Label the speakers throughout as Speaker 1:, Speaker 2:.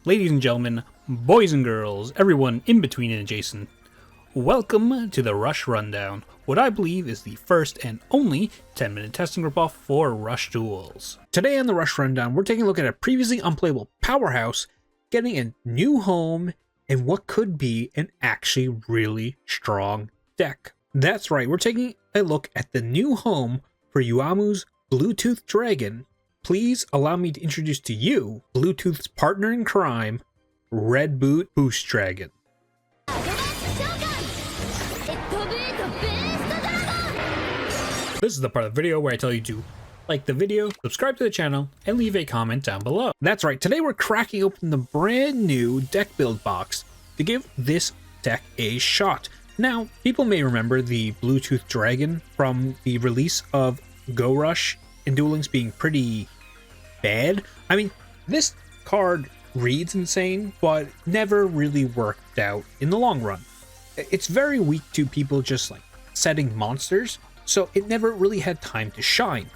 Speaker 1: Ladies and gentlemen, boys and girls, everyone in between and adjacent, welcome to the Rush Rundown, what I believe is the first and only 10-minute testing ripoff for Rush Duels. Today on the Rush Rundown, we're taking a look at a previously unplayable powerhouse getting a new home and what could be an actually really strong deck. That's right, we're taking a look at the new home for Yuamu's Bluetooth Dragon. Please allow me to introduce to you Bluetooth's partner in crime, Red Boot Boost Dragon. This is the part of the video where I tell you to like the video, subscribe to the channel, and leave a comment down below. That's right, today we're cracking open the brand new deck build box to give this deck a shot. Now, people may remember the Bluetooth Dragon from the release of Go Rush and Duel Links being pretty bad. I mean, this card reads insane, but never really worked out in the long run. It's very weak to people just like setting monsters, so it never really had time to shine.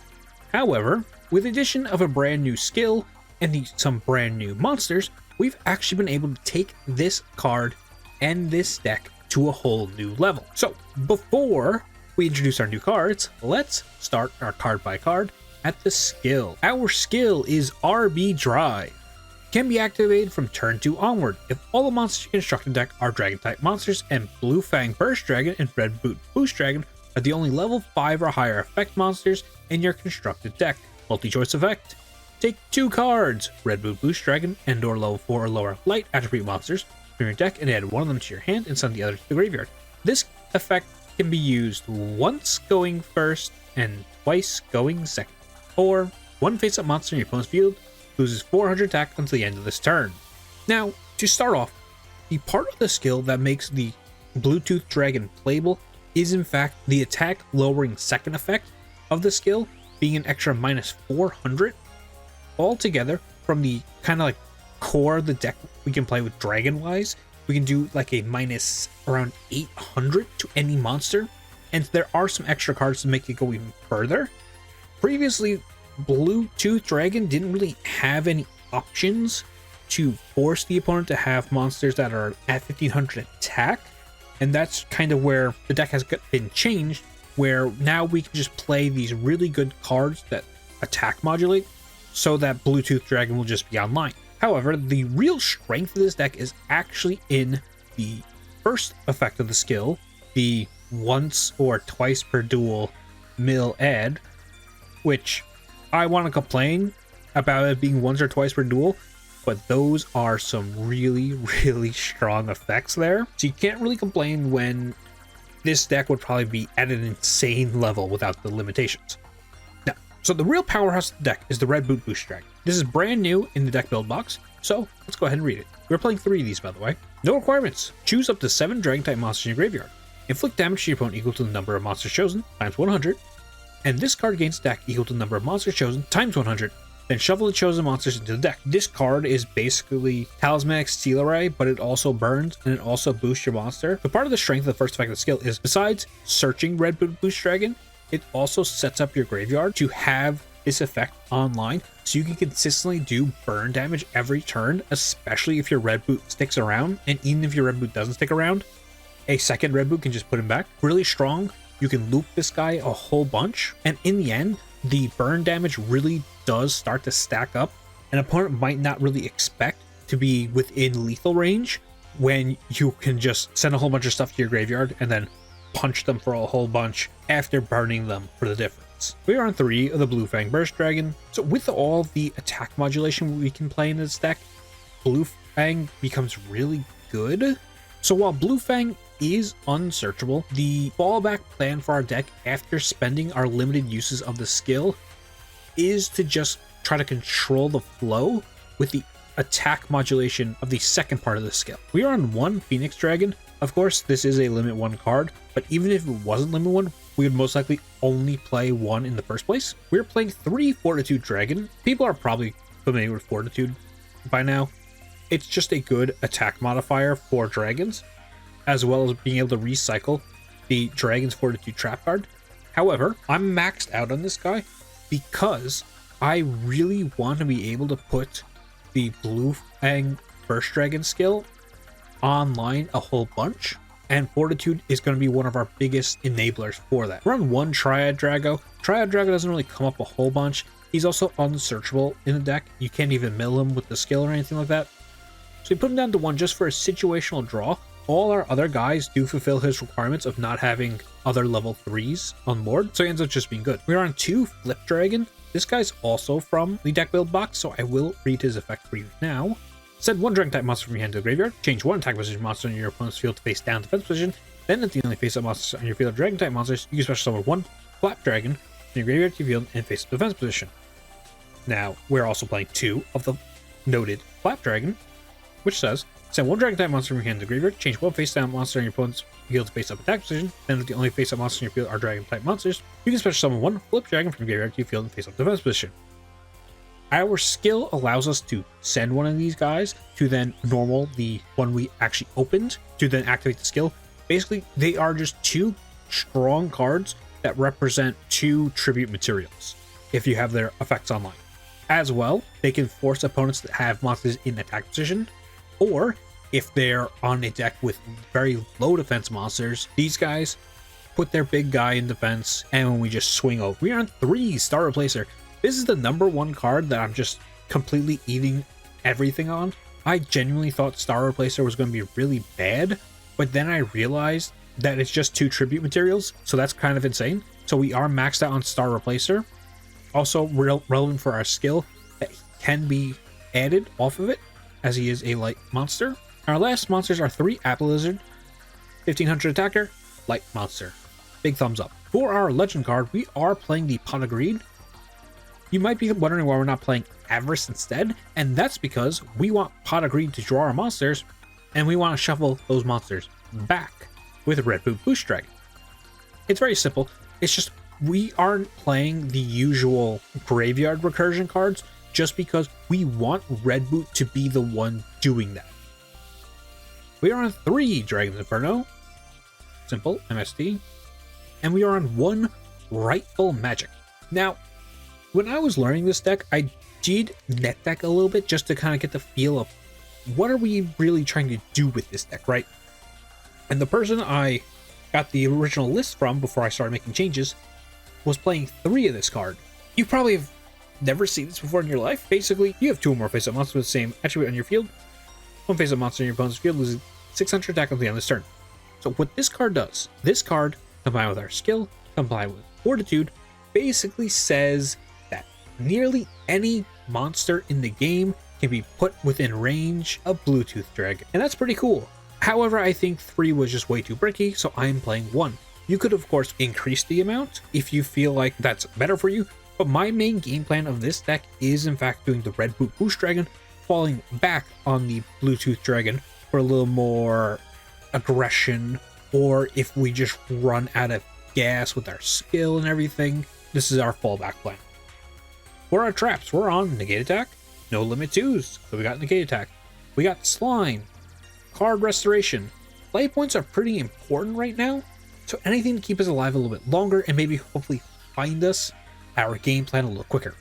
Speaker 1: However, with the addition of a brand new skill and some brand new monsters, we've actually been able to take this card and this deck to a whole new level. So before we introduce our new cards, let's start our card by card at the skill. Our skill is RB Drive. Can be activated from turn 2 onward if all the monsters you construct in deck are dragon type monsters, and Blue-Fang Burst Dragon and Red Boot Boost Dragon are the only level 5 or higher effect monsters in your constructed deck. Multi-choice effect. Take 2 cards, Red Boot Boost Dragon and or level 4 or lower light attribute monsters from your deck and add one of them to your hand and send the other to the graveyard. This effect can be used once going first and twice going second. Or one face-up monster in your opponent's field loses 400 attack until the end of this turn. Now, to start off, the part of the skill that makes the Bluetooth Dragon playable is in fact the attack lowering second effect of the skill being an extra minus 400. Altogether, from the kind of like core of the deck we can play with dragon-wise, we can do like a minus around 800 to any monster, and there are some extra cards to make it go even further. Previously, Bluetooth Dragon didn't really have any options to force the opponent to have monsters that are at 1500 attack, and that's kind of where the deck has been changed, where now we can just play these really good cards that attack modulate so that Bluetooth Dragon will just be online. However, the real strength of this deck is actually in the first effect of the skill, the once or twice per duel mill add, which I want to complain about it being once or twice per duel, but those are some really, really strong effects there. So you can't really complain when this deck would probably be at an insane level without the limitations. Now, so the real powerhouse of the deck is the Red Boot Boost Dragon. This is brand new in the deck build box, so let's go ahead and read it. We're playing 3 of these, by the way. No requirements. Choose up to 7 dragon type monsters in your graveyard. Inflict damage to your opponent equal to the number of monsters chosen times 100. And this card gains stack equal to the number of monsters chosen times 100. Then shuffle the chosen monsters into the deck. This card is basically Talismanic Steel Array, but it also burns and it also boosts your monster. So part of the strength of the first effect of the skill is, besides searching Red Boot Boost Dragon, it also sets up your graveyard to have this effect online, so you can consistently do burn damage every turn, especially if your Red Boot sticks around. And even if your Red Boot doesn't stick around, a second Red Boot can just put him back. Really strong. You can loop this guy a whole bunch, and in the end, the burn damage really does start to stack up. An opponent might not really expect to be within lethal range when you can just send a whole bunch of stuff to your graveyard and then punch them for a whole bunch after burning them for the difference. We are on 3 of the Blue-Fang Burst Dragon. So with all the attack modulation we can play in this deck, Blue-Fang becomes really good. So while Blue-Fang is unsearchable, the fallback plan for our deck after spending our limited uses of the skill is to just try to control the flow with the attack modulation of the second part of the skill. We are on 1 Phoenix Dragon. Of course, this is a limit 1 card, but even if it wasn't limit 1, we would most likely only play 1 in the first place. We're playing 3 Fortitude Dragon. People are probably familiar with Fortitude by now. It's just a good attack modifier for dragons, as well as being able to recycle the Dragon's Fortitude trap card. However, I'm maxed out on this guy because I really want to be able to put the Blue-Fang first dragon skill online a whole bunch, and Fortitude is going to be one of our biggest enablers for that. We're on one Triad Drago. Triad Drago doesn't really come up a whole bunch. He's also unsearchable in the deck. You can't even mill him with the skill or anything like that. So we put him down to 1 just for a situational draw. All our other guys do fulfill his requirements of not having other level 3s on board, so he ends up just being good. We're on 2 Flip Dragon. This guy's also from the deck build box, so I will read his effect for you now. Send 1 dragon type monster from your hand to the graveyard. Change 1 attack position monster in your opponent's field to face down defense position. Then at the only face up monsters on your field of dragon type monsters, you can special summon 1 Flap Dragon from your graveyard to your field and face up defense position. Now, we're also playing 2 of the noted Flap Dragon, which says, send 1 dragon type monster from your hand to the graveyard, change 1 face down monster in your opponent's field to face up attack position. Then if the only face up monsters in your field are dragon type monsters, you can special summon 1 Flip Dragon from your graveyard to your field and face up defense position. Our skill allows us to send one of these guys to then normal the one we actually opened to then activate the skill. Basically, they are just 2 strong cards that represent 2 tribute materials if you have their effects online. As well, they can force opponents that have monsters in attack position, or if they're on a deck with very low defense monsters, these guys put their big guy in defense, and when we just swing over. We are on 3 Star Replacer. This is the #1 card that I'm just completely eating everything on. I genuinely thought Star Replacer was going to be really bad, but then I realized that it's just 2 tribute materials, so that's kind of insane. So we are maxed out on Star Replacer. Also relevant for our skill that can be added off of it, as he is a light monster. Our last monsters are 3 Apple Lizard, 1500 attacker, light monster. Big thumbs up. For our legend card, we are playing the Pot of Greed. You might be wondering why we're not playing Avarice instead, and that's because we want Pot of Greed to draw our monsters, and we want to shuffle those monsters back with Red Boot Boost Dragon. It's very simple. It's just we aren't playing the usual graveyard recursion cards just because we want Red Boot to be the one doing that. We are on 3 Dragon's Inferno, simple MST, and we are on 1 Rightful Magic. Now, when I was learning this deck, I did net deck a little bit just to kind of get the feel of what are we really trying to do with this deck, right? And the person I got the original list from before I started making changes was playing 3 of this card. You probably have never seen this before in your life. Basically, you have 2 or more face-up monsters with the same attribute on your field. 1 face-up monster in your opponent's field loses 600 attack on the end of this turn. So what this card does, this card, combined with our skill, combined with Fortitude, basically says that nearly any monster in the game can be put within range of Bluetooth Dragon. And that's pretty cool. However, I think 3 was just way too bricky, so I'm playing 1. You could, of course, increase the amount if you feel like that's better for you, but my main game plan of this deck is, in fact, doing the Red Boot Boost Dragon, falling back on the Bluetooth Dragon for a little more aggression, or if we just run out of gas with our skill and everything, this is our fallback plan. For our traps, we're on Negate Attack, No Limit 2s, so we got Negate Attack. We got Slime, Card Restoration. Play points are pretty important right now, so anything to keep us alive a little bit longer and maybe hopefully find us our game plan a little quicker.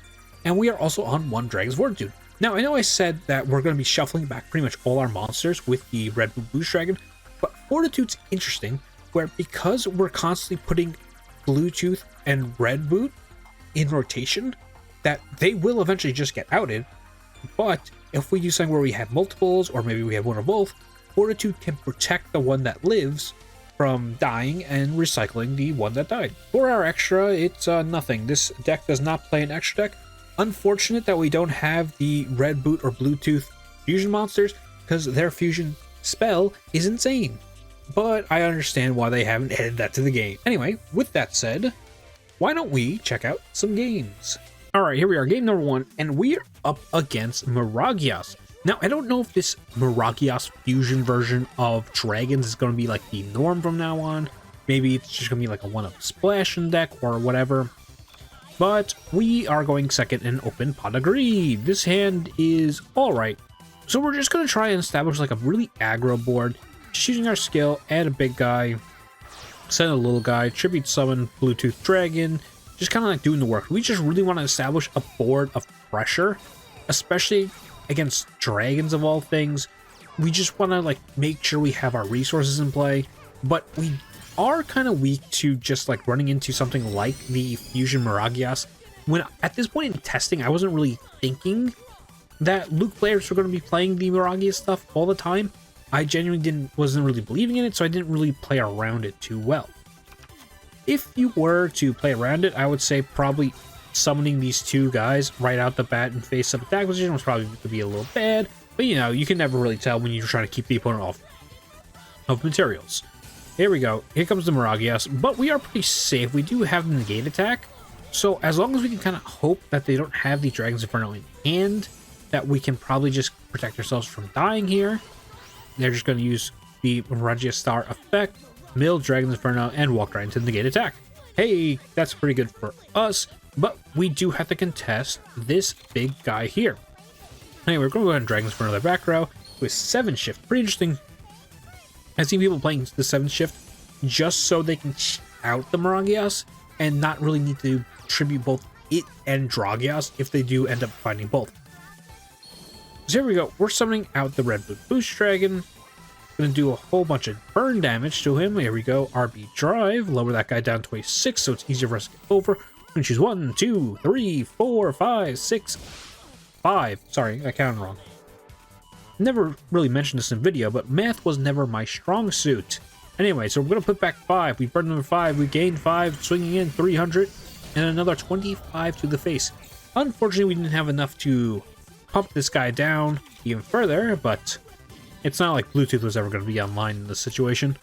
Speaker 1: And we are also on 1 Dragon's Fortitude. Now, I know I said that we're going to be shuffling back pretty much all our monsters with the Red Boot Boost Dragon, but Fortitude's interesting, where because we're constantly putting Bluetooth and Red Boot in rotation, that they will eventually just get outed, but if we do something where we have multiples, or maybe we have 1 or both, Fortitude can protect the one that lives from dying and recycling the one that died. For our extra, it's nothing. This deck does not play an extra deck. Unfortunate that we don't have the Red Boot or Bluetooth fusion monsters, because their fusion spell is insane. But I understand why they haven't added that to the game. Anyway, with that said, why don't we check out some games? Alright, here we are, game number 1, and we are up against Miragios. Now, I don't know if this Miragios fusion version of Dragons is going to be like the norm from now on. Maybe it's just going to be like a 1-up splash in deck or whatever. But we are going second and open Pot of Greed. This hand is alright. So we're just going to try and establish like a really aggro board. Just using our skill, add a big guy, send a little guy, tribute summon Bluetooth Dragon, just kind of like doing the work. We just really want to establish a board of pressure, especially against dragons of all things. we just want to like make sure we have our resources in play, but we are kind of weak to just like running into something like the Fusion Miragias. When at this point in testing, I wasn't really thinking that Luke players were going to be playing the Miragia stuff all the time. I genuinely wasn't really believing in it, so I didn't really play around it too well. If you were to play around it, I would say probably summoning these two guys right out the bat and face up attack position was probably going to be a little bad, but you know, you can never really tell when you're trying to keep the opponent off of materials. Here we go. Here comes the Miragias, but we are pretty safe. We do have the negate attack, so as long as we can kind of hope that they don't have the Dragon's Inferno in hand, that we can probably just protect ourselves from dying here. They're just going to use the Miragia Star effect, mill Dragon's Inferno, and walk right into the negate attack. Hey, that's pretty good for us, but we do have to contest this big guy here. Anyway, we're going to go ahead and Dragon's Inferno their back row with 7 shift. Pretty interesting. I've seen people playing the 7 shift just so they can out the Miragias and not really need to tribute both it and Dragias if they do end up finding both. So here we go. We're summoning out the Red Boot Boost Dragon. Gonna do a whole bunch of burn damage to him. Here we go. RB Drive. Lower that guy down to a 6 so it's easier for us to get over. We're gonna choose 1, 2, 3, 4, 5, 6, 5. Sorry, I counted wrong. Never really mentioned this in video, but math was never my strong suit. Anyway, so we're gonna put back 5. We burned number 5. We gained 5, swinging in 300, and another 25 to the face. Unfortunately, we didn't have enough to pump this guy down even further, but it's not like Bluetooth was ever going to be online in this situation.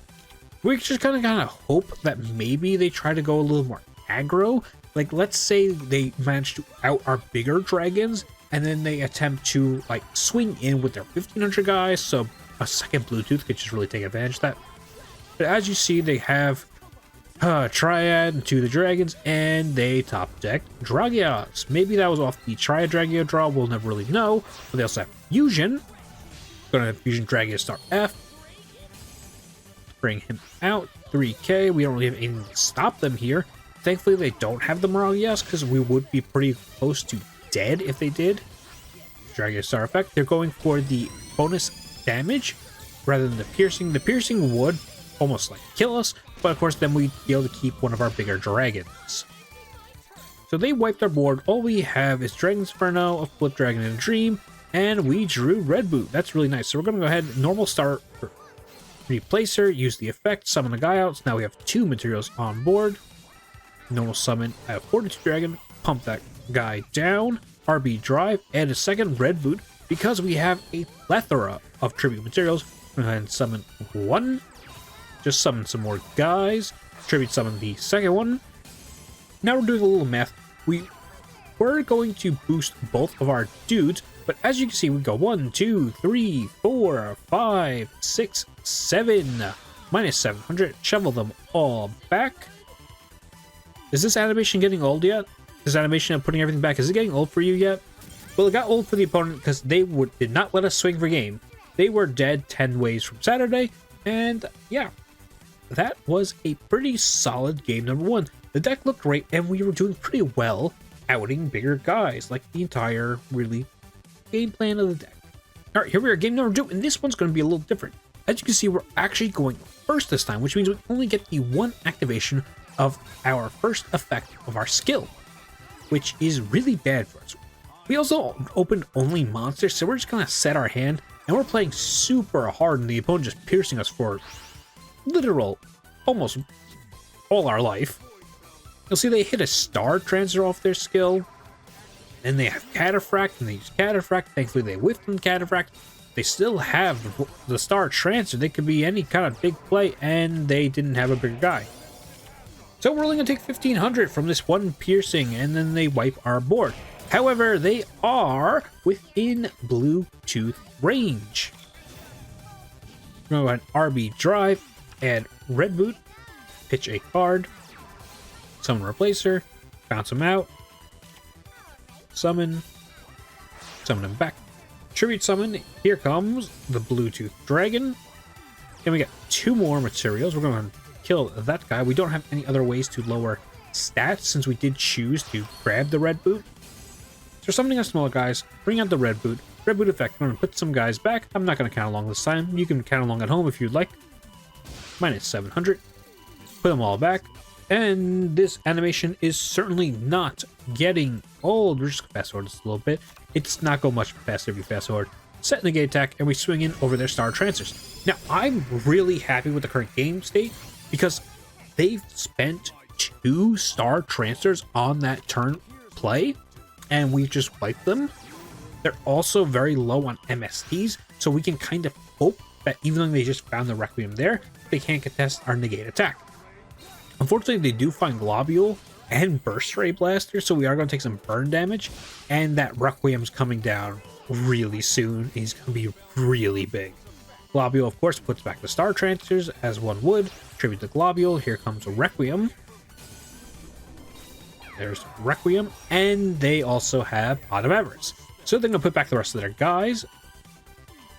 Speaker 1: We just kind of hope that maybe they try to go a little more aggro. Like, let's say they manage to out our bigger dragons, and then they attempt to like swing in with their 1500 guys, so a second Bluetooth could just really take advantage of that. But as you see, they have Triad to the dragons, and they top deck Dragias. Maybe that was off the Triad Dragia draw, we'll never really know. But they also have Fusion. Gonna have Fusion Dragia Star F. Bring him out. 3k. We don't really have anything to stop them here. Thankfully, they don't have the Miragias, because we would be pretty close to dead if they did. Dragia Star effect. They're going for the bonus damage rather than the piercing. The piercing would almost like kill us, but of course then we'd be able to keep one of our bigger dragons. So they wiped our board. All we have is Dragon's Inferno, a Flip Dragon, and a Dream, and we drew Red Boot. That's really nice. So we're going to go ahead, normal start, replacer, use the effect, summon the guy out. So now we have 2 materials on board. Normal summon a Fortitude Dragon, pump that guy down, RB Drive, and a second Red Boot because we have a plethora of tribute materials. We're going to go ahead and summon 1. Just summon some more guys. Tribute summon the second one. Now we're doing a little math. We were going to boost both of our dudes, but as you can see, we go 1, 2, 3, 4, 5, 6, 7. Minus 700. Shovel them all back. Is this animation getting old yet? This animation of putting everything back, is it getting old for you yet? Well, it got old for the opponent because they did not let us swing for game. They were dead 10 waves from Saturday, and yeah. That was a pretty solid game number 1. The deck looked great, and we were doing pretty well outing bigger guys, like the entire, really, game plan of the deck. Alright, here we are, game number 2, and this one's going to be a little different. As you can see, we're actually going first this time, which means we only get the 1 activation of our first effect of our skill, which is really bad for us. We also opened only monsters, so we're just going to set our hand, and we're playing super hard, and the opponent just piercing us for literal almost all our life. You'll see they hit a star transfer off their skill, and they have Cataphract, and they use Cataphract. Thankfully they whiffed from Cataphract. They still have the star transfer. They could be any kind of big play, and they didn't have a bigger guy. So we're only gonna take 1500 from this 1 piercing, and then they wipe our board. However, they are within Bluetooth range. We're gonna go ahead and RB Drive, add Red Boot, pitch a card, summon Replacer, bounce him out, summon him back, tribute summon. Here comes the Bluetooth Dragon, and we got 2 more materials. We're going to kill that guy. We don't have any other ways to lower stats since we did choose to grab the Red Boot. So summoning our smaller guys, bring out the Red Boot, Red boot effect. I'm going to put some guys back. I'm not going to count along this time. You can count along at home if you'd like. Minus 700. Put them all back. And this animation is certainly not getting old. We're just going to fast forward this a little bit. It's not going much faster if you fast forward. Set negate attack, and we swing in over their star transfers. Now, I'm really happy with the current game state because they've spent 2 star transfers on that turn play, and we just wiped them. They're also very low on MSTs, so we can kind of hope that even though they just found the Requiem there, they can't contest our negate attack. Unfortunately, they do find Globule and Burst Ray Blaster, so we are going to take some burn damage, and that Requiem's coming down really soon. He's going to be really big. Globule, of course, puts back the star transfers as one would. Tribute to Globule. Here comes Requiem. There's Requiem, and they also have Pot of Avarice. So they're going to put back the rest of their guys.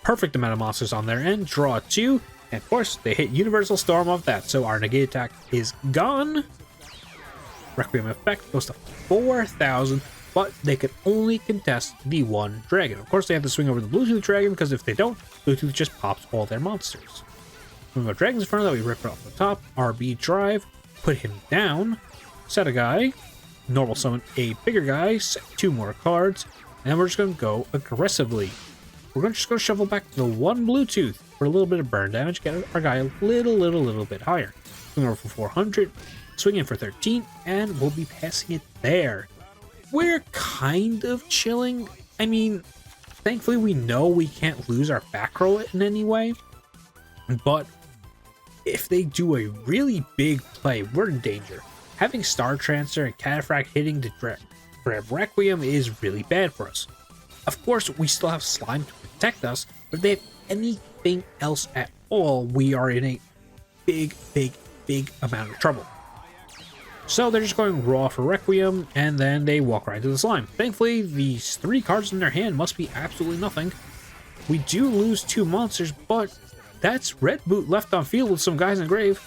Speaker 1: Perfect amount of monsters on their end. Draw 2. And of course, they hit Universal Storm off that, so our negate attack is gone. Requiem effect goes to 4,000, but they can only contest the one dragon. Of course, they have to swing over the Bluetooth dragon, because if they don't, Bluetooth just pops all their monsters. When we go dragons in front of that, we rip it off the top. RB drive, put him down, set a guy, normal summon a bigger guy, set 2 more cards, and then we're just going to go aggressively. We're just going to shovel back the one Bluetooth for a little bit of burn damage, get our guy a little bit higher. Swing over for 400, swing in for 13, and we'll be passing it there. We're kind of chilling. I mean, thankfully we know we can't lose our back row in any way, but if they do a really big play, we're in danger. Having Star Transfer and Cataphract hitting to grab Requiem is really bad for us. Of course, we still have Slime to protect us, but if they have anything else at all, we are in a big amount of trouble. So they're just going raw for Requiem, and then they walk right into the slime. Thankfully, these 3 cards in their hand must be absolutely nothing. We do lose 2 monsters, but that's Red Boot left on field with some guys in the grave.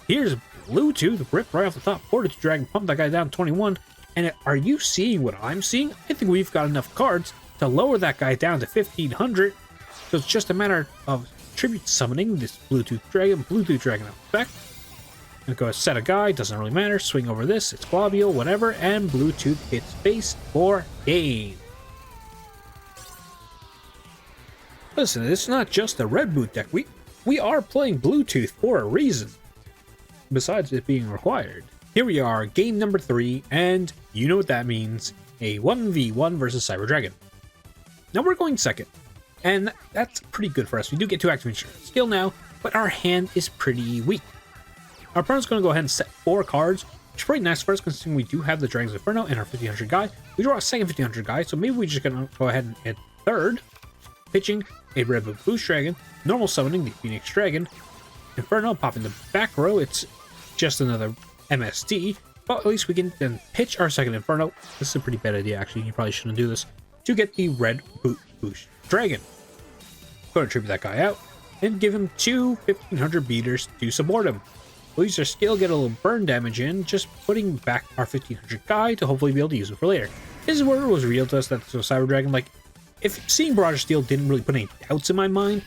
Speaker 1: Here's Bluetooth, ripped right off the top. Fortitude Dragon, pump that guy down to 21. And are you seeing what I'm seeing? I think we've got enough cards to lower that guy down to 1,500. So it's just a matter of tribute summoning this Bluetooth Dragon effect. And go set a guy, doesn't really matter. Swing over this, it's Globule, whatever, and Bluetooth hits base for game. Listen, it's not just a Red Boot deck. We are playing Bluetooth for a reason, besides it being required. Here we are, game number 3, and you know what that means. A 1v1 versus Cyber Dragon. Now we're going second, and that's pretty good for us. We do get 2 activation skill now, but our hand is pretty weak. Our opponent's going to go ahead and set 4 cards, which is pretty nice for us considering we do have the Dragon's Inferno and our 1500 guy. We draw a second 1500 guy, so maybe we're just going to go ahead and hit third, pitching a Red Boot Boost Dragon, normal summoning the Phoenix Dragon, Inferno, popping the back row. It's just another MSD, but at least we can then pitch our second Inferno. This is a pretty bad idea, actually. You probably shouldn't do this. To get the Red Boot Boost Dragon. Go to tribute that guy out and give him 2 1500 beaters to support him. We'll use our skill, get a little burn damage in, just putting back our 1500 guy to hopefully be able to use it for later. This is where it was real to us that this was Cyber Dragon. Like, if seeing Barrage Steel didn't really put any doubts in my mind,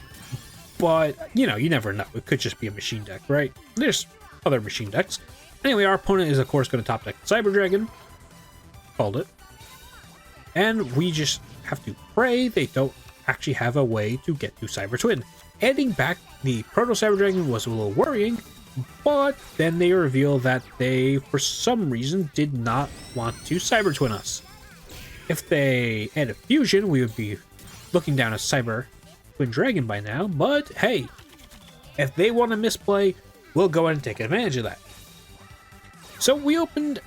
Speaker 1: but, you know, you never know. It could just be a machine deck, right? There's other machine decks. Anyway, our opponent is, of course, going to top deck Cyber Dragon. Called it. And we just have to pray they don't actually have a way to get to Cyber Twin. Adding back the Proto Cyber Dragon was a little worrying, but then they reveal that they, for some reason, did not want to Cyber Twin us. If they added Fusion, we would be looking down a Cyber Twin Dragon by now, but hey, if they want to misplay, we'll go ahead and take advantage of that. So we opened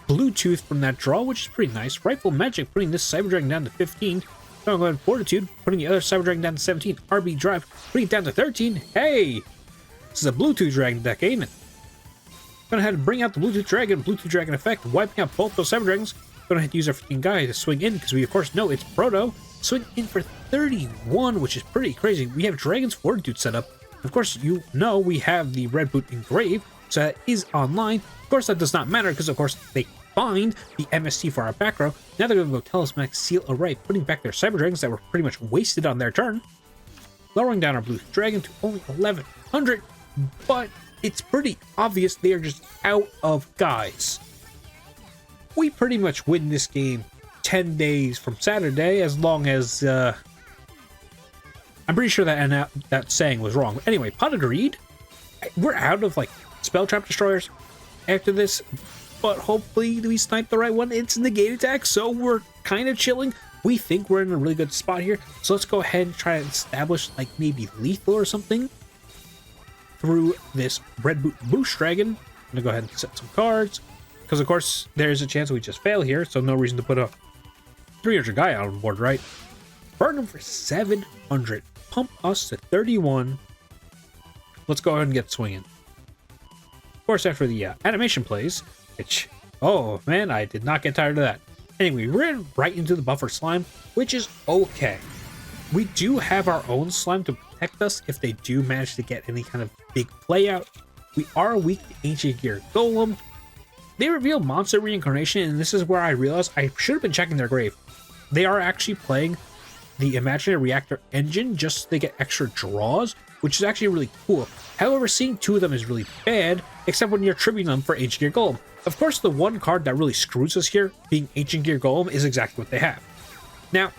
Speaker 1: Bluetooth from that draw, which is pretty nice. Rightful Magic putting this Cyber Dragon down to 15. Going to go ahead and Fortitude, putting the other Cyber Dragon down to 17. RB Drive, putting it down to 13. Hey! This is a Bluetooth Dragon deck, ain't it? Going ahead and bring out the Bluetooth Dragon effect, wiping out both those Cyber Dragons. Going ahead and use our 15 guy to swing in, because we of course know it's Proto. Swing in for 31, which is pretty crazy. We have Dragon's Fortitude set up. Of course, you know we have the Red Boot Engrave, so that is online. Of course, that does not matter, because of course they find the MST for our back row. Now they're going to go Talismanic Seal Array, putting back their Cyber Dragons that were pretty much wasted on their turn. Lowering down our Blue Dragon to only 1100, but it's pretty obvious they are just out of guys. We pretty much win this game 10 days from Saturday, as long as, I'm pretty sure that saying was wrong. Anyway, Pot of Greed, we're out of, like, Spell Trap Destroyers after this, but hopefully we snipe the right one. It's negate attack, so we're kind of chilling. We think we're in a really good spot here, so let's go ahead and try to establish, like, maybe lethal or something through this Red Boot Boost Dragon. I'm gonna go ahead and set some cards, because of course there's a chance we just fail here, so no reason to put a 300 guy out on board, right? Burn him for 700, pump us to 31. Let's go ahead and get swinging. Of course, after the animation plays, which, oh man, I did not get tired of that. Anyway, we're in right into the buffer slime, which is okay. We do have our own slime to protect us if they do manage to get any kind of big play out. We are weak to Ancient Gear Golem. They reveal Monster Reincarnation, and this is where I realized I should have been checking their grave. They are actually playing the Imaginary Reactor engine just so they get extra draws, which is actually really cool. However, seeing two of them is really bad, except when you're tributing them for Ancient Gear Golem. Of course, the one card that really screws us here, being Ancient Gear Golem, is exactly what they have. Now,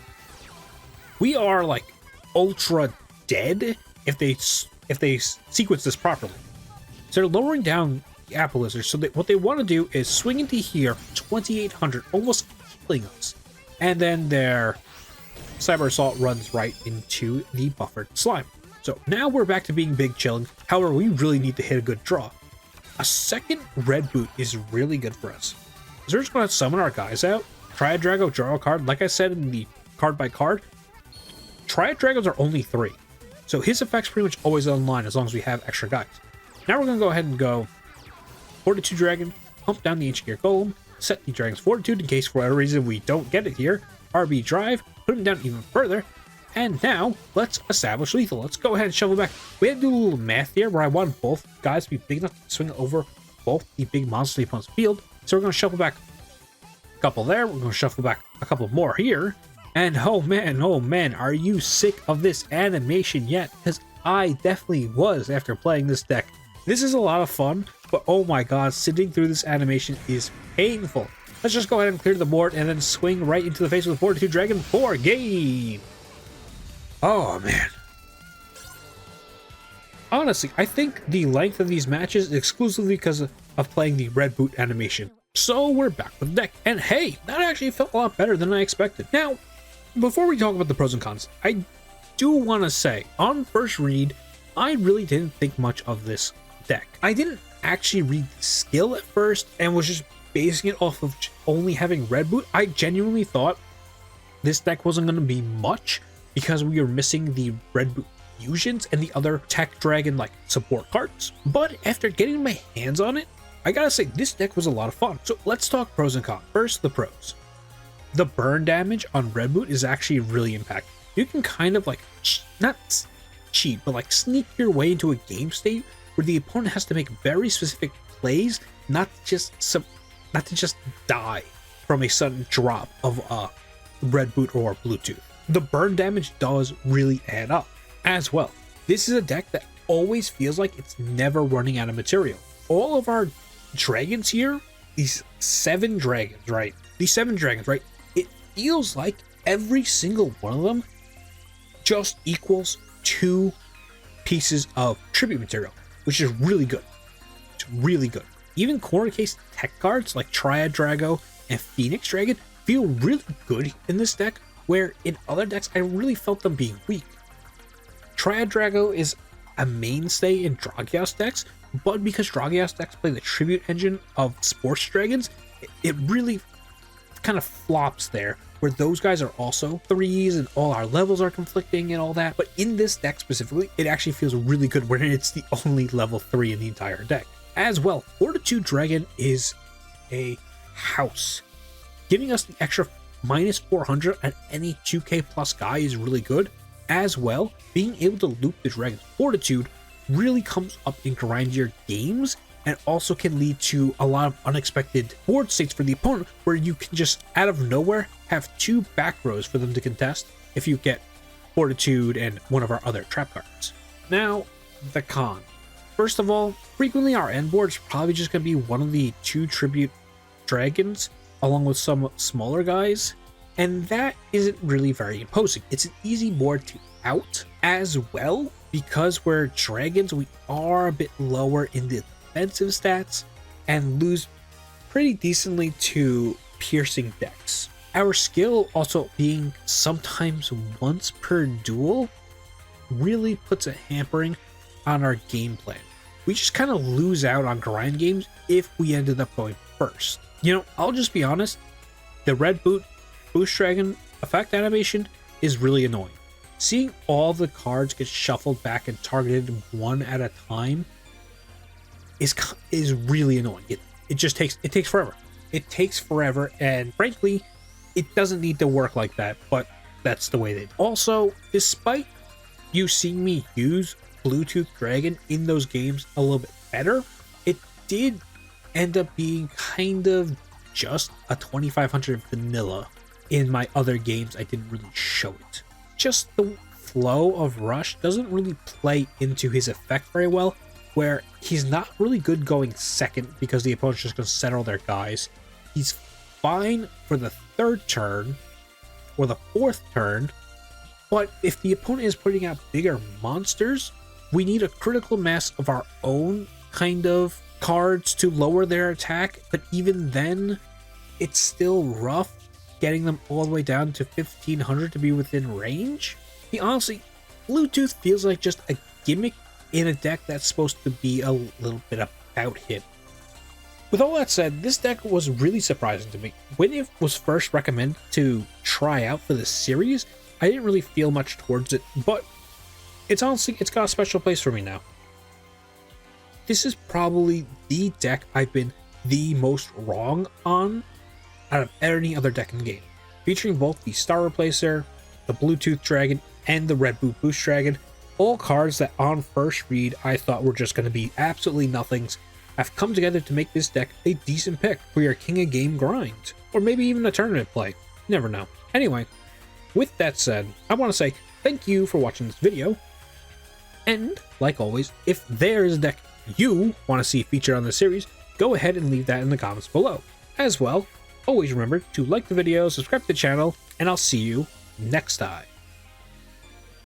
Speaker 1: we are like ultra dead if they sequence this properly. So they're lowering down the Apple Lizard, so what they want to do is swing into here, 2800, almost killing us. And then their Cyber Assault runs right into the buffered slime. So now we're back to being big chilling. However, we really need to hit a good draw. A second Red Boot is really good for us. So we're just going to summon our guys out. Triad Drago, draw a card. Like I said in the card by card, Triad Dragons are only 3. So his effect's pretty much always online as long as we have extra guys. Now we're going to go ahead and go Fortitude Dragon, pump down the Ancient Gear Golem, set the Dragon's Fortitude in case for whatever reason we don't get it here. RB Drive, put him down even further. And now, let's establish lethal. Let's go ahead and shovel back. We had to do a little math here where I want both guys to be big enough to swing over both the big monster opponent's field. So we're going to shuffle back a couple there. We're going to shuffle back a couple more here. And oh man, are you sick of this animation yet? Because I definitely was after playing this deck. This is a lot of fun, but oh my god, sitting through this animation is painful. Let's just go ahead and clear the board and then swing right into the face with Fortitude Dragon for game. Oh man. Honestly, I think the length of these matches is exclusively because of playing the Red Boot animation. So we're back with the deck, and hey, that actually felt a lot better than I expected. Now, before we talk about the pros and cons, I do want to say, on first read, I really didn't think much of this deck. I didn't actually read the skill at first and was just basing it off of only having Red Boot. I genuinely thought this deck wasn't going to be much because we were missing the Red Boot fusions and the other Tech Dragon like support cards. But after getting my hands on it, I gotta say this deck was a lot of fun. So let's talk pros and cons. First, the pros. The burn damage on Red Boot is actually really impactful. You can kind of like not cheat, but like sneak your way into a game state where the opponent has to make very specific plays, not to just die from a sudden drop of Red Boot or Bluetooth. The burn damage does really add up as well. This is a deck that always feels like it's never running out of material. All of our dragons here, these 7 dragons, right? These 7 dragons, right? It feels like every single one of them just equals 2 pieces of tribute material, which is really good. It's really good. Even corner case tech cards like Triad Drago and Phoenix Dragon feel really good in this deck, where in other decks I really felt them being weak. Triad Drago is a mainstay in Dragios decks, but because Dragios decks play the tribute engine of Sports Dragons, it really kind of flops there, where those guys are also 3s and all our levels are conflicting and all that. But in this deck specifically, it actually feels really good when it's the only level 3 in the entire deck. As well, Fortitude Dragon is a house. Giving us the extra minus 400 at any 2k plus guy is really good. As well, being able to loop the Dragon's Fortitude really comes up in grindier games and also can lead to a lot of unexpected board states for the opponent, where you can just out of nowhere have 2 back rows for them to contest if you get Fortitude and one of our other trap cards. Now, the con. First of all, frequently our end board is probably just going to be one of the 2 tribute dragons along with some smaller guys, and that isn't really very imposing. It's an easy board to out as well, because we're dragons, we are a bit lower in the defensive stats and lose pretty decently to piercing decks. Our skill also being sometimes once per duel really puts a hampering on our game plan. We just kind of lose out on grind games if we ended up going first. You know, I'll just be honest, the red boost dragon effect animation is really annoying. Seeing all the cards get shuffled back and targeted one at a time is really annoying. It takes forever. It takes forever, and frankly, it doesn't need to work like that, but that's the way they do. Also, despite you seeing me use Bluetooth Dragon in those games a little bit better, it did end up being kind of just a 2500 vanilla. In my other games, I didn't really show it. Just the flow of Rush doesn't really play into his effect very well, where he's not really good going second because the opponent's just going to settle their guys. He's fine for the 3rd turn or the 4th turn, but if the opponent is putting out bigger monsters, we need a critical mass of our own kind of cards to lower their attack, but even then, it's still rough getting them all the way down to 1500 to be within range. Honestly, Bluetooth feels like just a gimmick in a deck that's supposed to be a little bit about him. With all that said, this deck was really surprising to me. When it was first recommended to try out for the series, I didn't really feel much towards it, but it's got a special place for me now. This is probably the deck I've been the most wrong on out of any other deck in the game, featuring both the Star Replacer, the Bluetooth Dragon, and the Red Boost Dragon, all cards that on first read I thought were just going to be absolutely nothings, have come together to make this deck a decent pick for your King of Game grind, or maybe even a tournament play, you never know. Anyway, with that said, I want to say thank you for watching this video, and like always, if there's a deck you want to see featured on the series, go ahead and leave that in the comments below. As well, always remember to like the video, subscribe to the channel, and I'll see you next time.